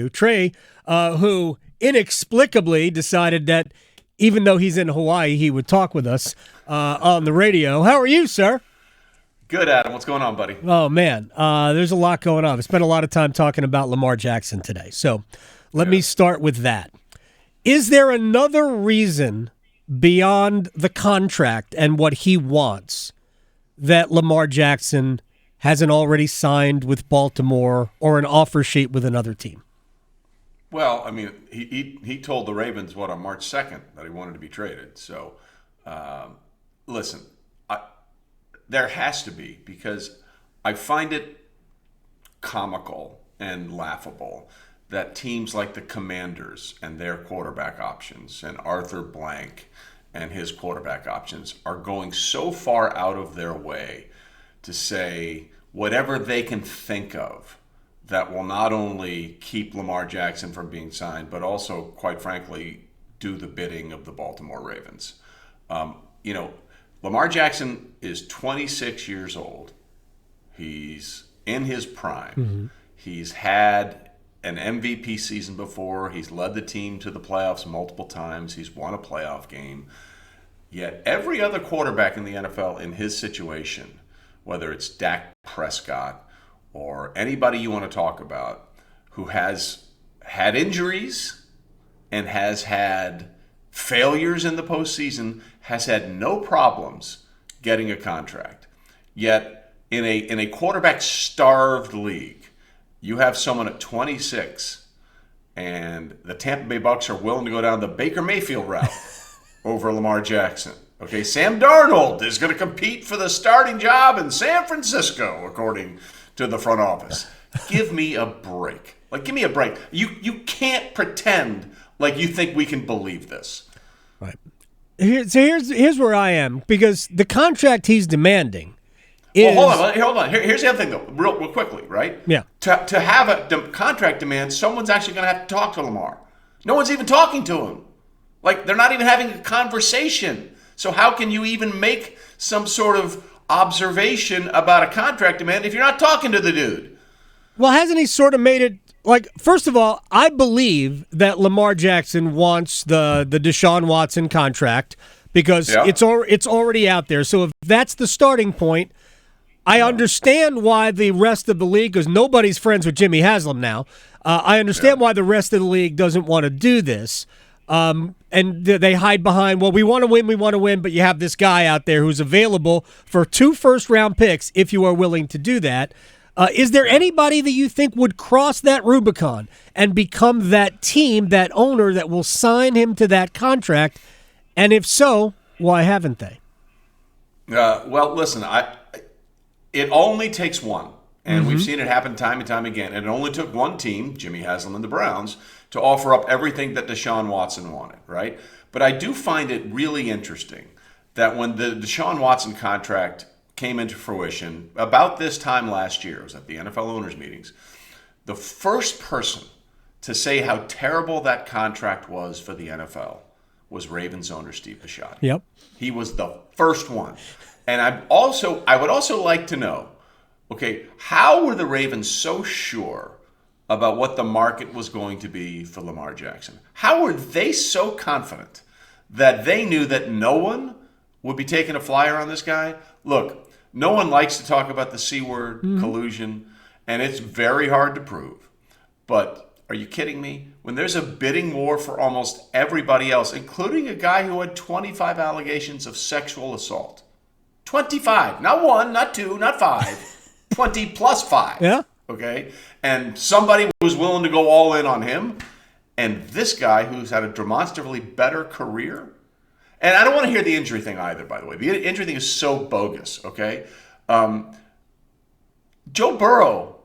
you, Trey, who inexplicably decided that even though he's in Hawaii, he would talk with us on the radio. How are you, sir? Good, Adam. What's going on, buddy? Oh, man, there's a lot going on. I spent a lot of time talking about Lamar Jackson today. So let me start with that. Is there another reason beyond the contract and what he wants that Lamar Jackson hasn't already signed with Baltimore or an offer sheet with another team? Well, I mean, he told the Ravens, on March 2nd that he wanted to be traded. So, listen, there has to be, because I find it comical and laughable that teams like the Commanders and their quarterback options and Arthur Blank and his quarterback options are going so far out of their way to say whatever they can think of that will not only keep Lamar Jackson from being signed, but also, quite frankly, do the bidding of the Baltimore Ravens. Lamar Jackson is 26 years old. He's in his prime. Mm-hmm. He's had an MVP season before. He's led the team to the playoffs multiple times. He's won a playoff game. Yet every other quarterback in the NFL in his situation, whether it's Dak Prescott or anybody you want to talk about, who has had injuries and has had failures in the postseason, has had no problems getting a contract. Yet in a quarterback-starved league, you have someone at 26, and the Tampa Bay Bucs are willing to go down the Baker Mayfield route over Lamar Jackson. Okay, Sam Darnold is going to compete for the starting job in San Francisco, according to the front office. Give me a break. Give me a break. You can't pretend like you think we can believe this. Right. Here's where I am, because the contract he's demanding is... Well, hold on. Here's the other thing, though, real quickly, right? Yeah. To have a contract demand, someone's actually going to have to talk to Lamar. No one's even talking to him. They're not even having a conversation. So how can you even make some sort of observation about a contract demand if you're not talking to the dude? Well, hasn't he sort of made it... first of all, I believe that Lamar Jackson wants the Deshaun Watson contract because it's already out there. So if that's the starting point, I understand why the rest of the league, because nobody's friends with Jimmy Haslam now, I understand why the rest of the league doesn't want to do this. And they hide behind, we want to win, but you have this guy out there who's available for 2 first-round picks if you are willing to do that. Is there anybody that you think would cross that Rubicon and become that team, that owner that will sign him to that contract? And if so, why haven't they? Well, listen, it only takes one. And we've seen it happen time and time again. And it only took one team, Jimmy Haslam and the Browns, to offer up everything that Deshaun Watson wanted, right? But I do find it really interesting that when the Deshaun Watson contract came into fruition about this time last year, it was at the NFL owners meetings, the first person to say how terrible that contract was for the NFL was Ravens owner Steve Bisciotti. Yep. He was the first one. And I would also like to know, okay, how were the Ravens so sure about what the market was going to be for Lamar Jackson? How were they so confident that they knew that no one would be taking a flyer on this guy? Look, no one likes to talk about the C word, collusion, and it's very hard to prove. But are you kidding me? When there's a bidding war for almost everybody else, including a guy who had 25 allegations of sexual assault. 25, not 1, not 2, not 5, 20 plus 5. Yeah. Okay? And somebody was willing to go all in on him. And this guy who's had a demonstrably better career. And I don't want to hear the injury thing either, by the way. The injury thing is so bogus, okay? Joe Burrow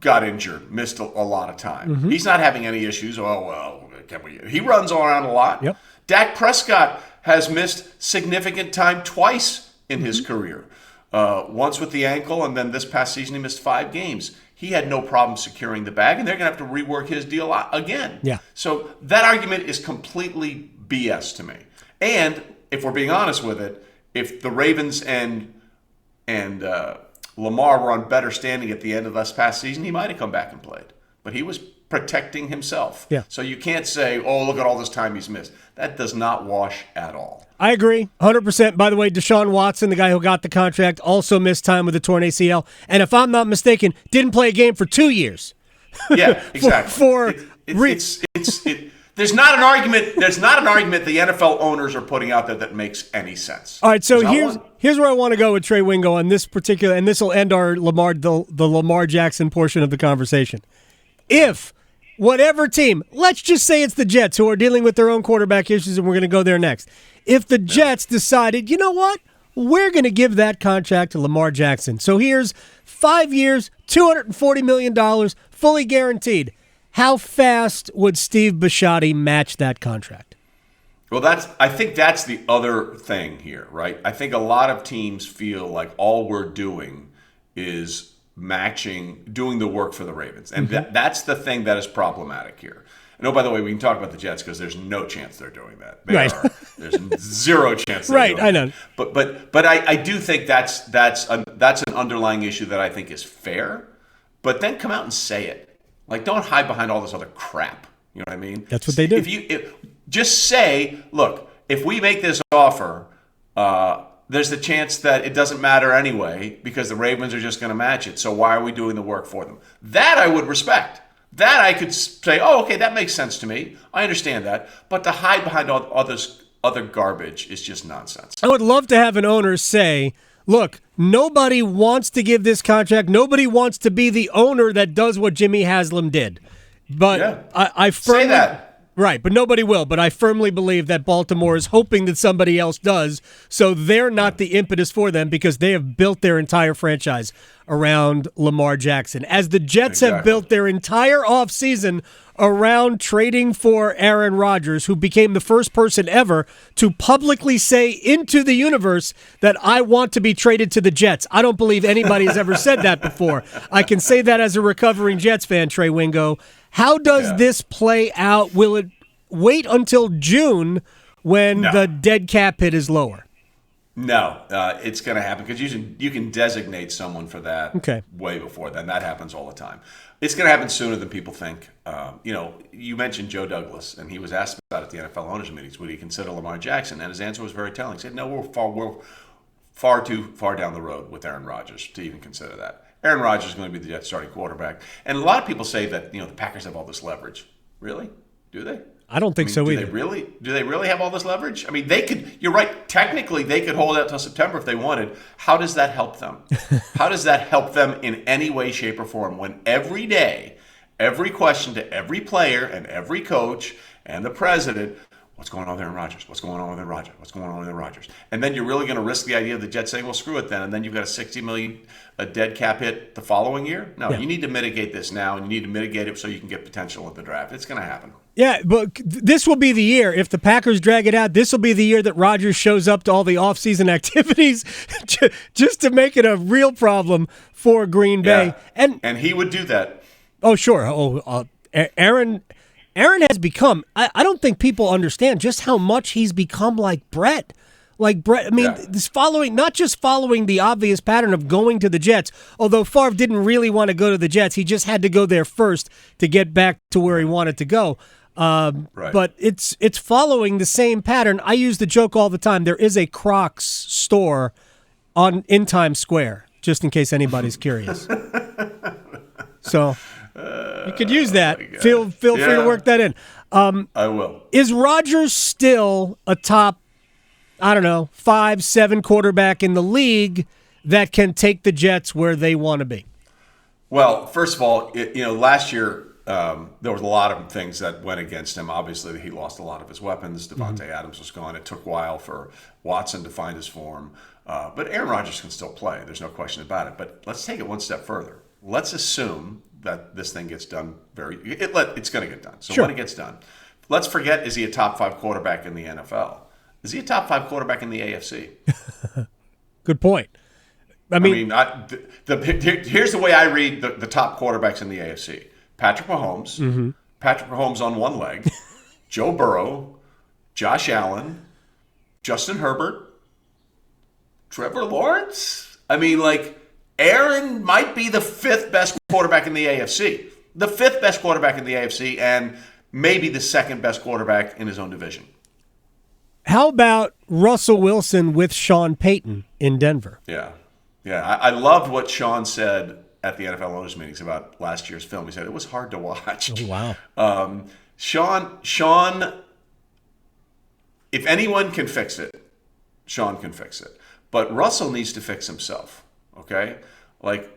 got injured, missed a lot of time. He's not having any issues. He runs around a lot. Yep. Dak Prescott has missed significant time twice in his career. Once with the ankle, and then this past season he missed 5 games. He had no problem securing the bag, and they're going to have to rework his deal again. Yeah. So that argument is completely BS to me. And if we're being honest with it, if the Ravens and Lamar were on better standing at the end of this past season, he might have come back and played. But he was protecting himself. Yeah. So you can't say, oh, look at all this time he's missed. That does not wash at all. I agree, 100%. By the way, Deshaun Watson, the guy who got the contract, also missed time with a torn ACL. And if I'm not mistaken, didn't play a game for 2 years. Yeah, exactly. There's not an argument. There's not an argument the NFL owners are putting out there that makes any sense. All right, so here's where I want to go with Trey Wingo on this particular, and this will end our the Lamar Jackson portion of the conversation. If whatever team, let's just say it's the Jets who are dealing with their own quarterback issues, and we're going to go there next. If the Jets decided, you know what, we're going to give that contract to Lamar Jackson. So here's 5 years, $240 million, fully guaranteed. How fast would Steve Bisciotti match that contract? Well, I think that's the other thing here, right? I think a lot of teams feel like all we're doing is doing the work for the Ravens. And that's the thing that is problematic here. And by the way, we can talk about the Jets because there's no chance they're doing that. There's zero chance they're doing that. Right, I know. But I do think that's an underlying issue that I think is fair. But then come out and say it. Like, don't hide behind all this other crap. You know what I mean? That's what they do. Just say, look, if we make this offer, there's the chance that it doesn't matter anyway because the Ravens are just going to match it. So why are we doing the work for them? That I would respect. That I could say, oh, okay, that makes sense to me. I understand that. But to hide behind all other garbage is just nonsense. I would love to have an owner say, look, nobody wants to give this contract. Nobody wants to be the owner that does what Jimmy Haslam did. But I firmly say that. Right, but nobody will. But I firmly believe that Baltimore is hoping that somebody else does, so they're not the impetus for them because they have built their entire franchise around Lamar Jackson. As the Jets have built their entire offseason around trading for Aaron Rodgers, who became the first person ever to publicly say into the universe that I want to be traded to the Jets. I don't believe anybody has ever said that before. I can say that as a recovering Jets fan, Trey Wingo. How does this play out? Will it wait until June when the dead cap hit is lower? No, it's going to happen because you can designate someone for that way before then. That happens all the time. It's going to happen sooner than people think. You mentioned Joe Douglas, and he was asked about it at the NFL owners meetings. Would he consider Lamar Jackson? And his answer was very telling. He said, no, we're far too far down the road with Aaron Rodgers to even consider that. Aaron Rodgers is going to be the Jets starting quarterback. And a lot of people say that the Packers have all this leverage. Really? Do they? I don't think so either. Do they really have all this leverage? I mean, they could. You're right. Technically, they could hold out till September if they wanted. How does that help them? How does that help them in any way, shape, or form when every day, every question to every player and every coach and the president, what's going on with Aaron Rodgers? What's going on with Aaron Rodgers? What's going on with Aaron Rodgers? And then you're really going to risk the idea of the Jets saying, well, screw it then. And then you've got a $60 million a dead cap hit the following year? No, you need to mitigate this now, and you need to mitigate it so you can get potential at the draft. It's going to happen. Yeah, but this will be the year. If the Packers drag it out, this will be the year that Rodgers shows up to all the offseason activities just to make it a real problem for Green Bay. And he would do that. Oh, sure. Aaron has become, I don't think people understand just how much he's become like Brett. Like Brett, I mean, this not just following the obvious pattern of going to the Jets, although Favre didn't really want to go to the Jets. He just had to go there first to get back to where he wanted to go. But it's following the same pattern. I use the joke all the time. There is a Crocs store in Times Square, just in case anybody's curious. So you could use that. Feel free to work that in. I will. Is Rodgers still a top, 5-7 quarterback in the league that can take the Jets where they want to be? Well, first of all, last year there was a lot of things that went against him. Obviously, he lost a lot of his weapons. Devontae Adams was gone. It took a while for Watson to find his form. But Aaron Rodgers can still play. There's no question about it. But let's take it one step further. Let's assume that this thing gets done it's going to get done. So when it gets done, let's forget, is he a top 5 quarterback in the NFL? Is he a top 5 quarterback in the AFC? Good point. Here's the way I read the top quarterbacks in the AFC. Patrick Mahomes. Patrick Mahomes on one leg. Joe Burrow. Josh Allen. Justin Herbert. Trevor Lawrence. Aaron might be the 5th best quarterback in the AFC. the fifth best quarterback in the AFC and maybe the second best quarterback in his own division. How about Russell Wilson with Sean Peyton in Denver? Yeah. I loved what Sean said at the NFL owners meetings about last year's film. He said it was hard to watch. Oh, wow. Sean, if anyone can fix it, Sean can fix it. But Russell needs to fix himself, okay? Like,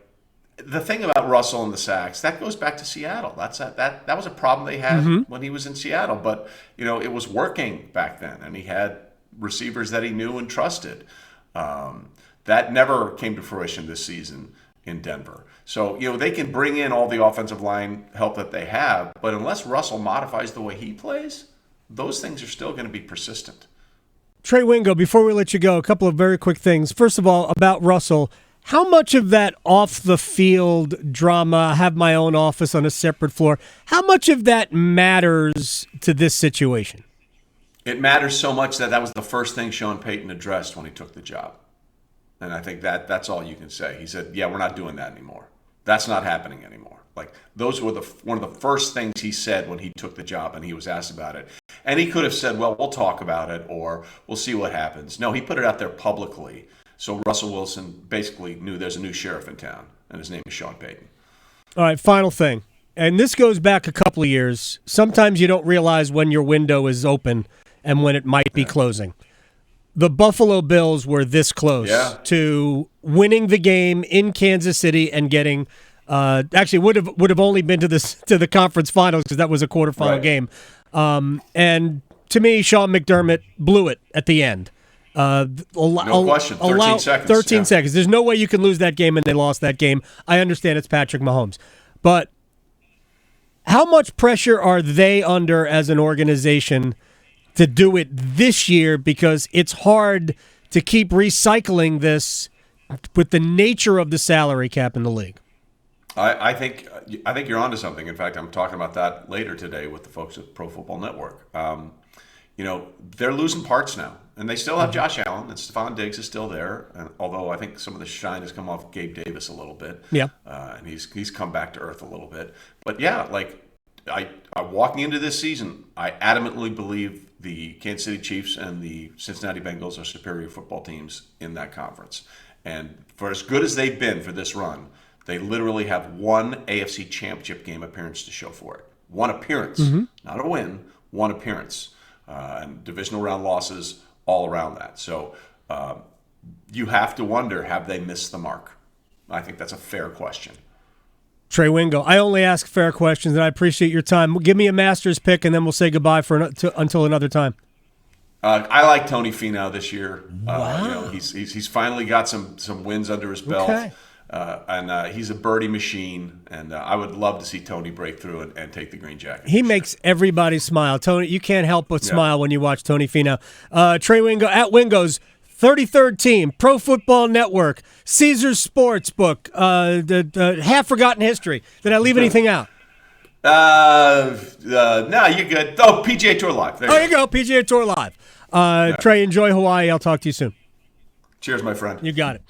the thing about Russell and the sacks, that goes back to Seattle. That was a problem they had when he was in Seattle. But, it was working back then, and he had receivers that he knew and trusted. That never came to fruition this season in Denver. So, they can bring in all the offensive line help that they have, but unless Russell modifies the way he plays, those things are still going to be persistent. Trey Wingo, before we let you go, a couple of very quick things. First of all, about Russell, how much of that off-the-field drama, have my own office on a separate floor, how much of that matters to this situation? It matters so much that was the first thing Sean Peyton addressed when he took the job. And I think that's all you can say. He said, yeah, we're not doing that anymore. That's not happening anymore. Like, those were one of the first things he said when he took the job and he was asked about it. And he could have said, well, we'll talk about it or we'll see what happens. No, he put it out there publicly. So Russell Wilson basically knew there's a new sheriff in town, and his name is Sean Peyton. All right, final thing. And this goes back a couple of years. Sometimes you don't realize when your window is open and when it might be closing. The Buffalo Bills were this close to winning the game in Kansas City and getting actually would have only been to the conference finals because that was a quarterfinal game. And to me, Sean McDermott blew it at the end. No question. 13 seconds. 13 seconds. There's no way you can lose that game, and they lost that game. I understand it's Patrick Mahomes. But how much pressure are they under as an organization to do it this year, because it's hard to keep recycling this with the nature of the salary cap in the league? I think you're onto something. In fact, I'm talking about that later today with the folks at Pro Football Network. They're losing parts now, and they still have Josh Allen, and Stephon Diggs is still there. And although I think some of the shine has come off Gabe Davis a little bit, and he's come back to earth a little bit. But I walking into this season, I adamantly believe the Kansas City Chiefs and the Cincinnati Bengals are superior football teams in that conference. And for as good as they've been for this run, they literally have one AFC Championship game appearance to show for it. One appearance, not a win, one appearance. And divisional round losses all around that. So you have to wonder, have they missed the mark? I think that's a fair question. Trey Wingo, I only ask fair questions, and I appreciate your time. Give me a Masters pick, and then we'll say goodbye until another time. I like Tony Finau this year. Wow. He's finally got some wins under his belt. Okay. And he's a birdie machine, and I would love to see Tony break through and take the green jacket. He makes everybody smile. Tony, you can't help but smile when you watch Tony Finau. Trey Wingo at Wingo's 33rd Team, Pro Football Network, Caesars Sportsbook, the half-forgotten history. Did I leave anything out? No, you're good. Oh, PGA Tour Live. There you go, PGA Tour Live. Trey, enjoy Hawaii. I'll talk to you soon. Cheers, my friend. You got it.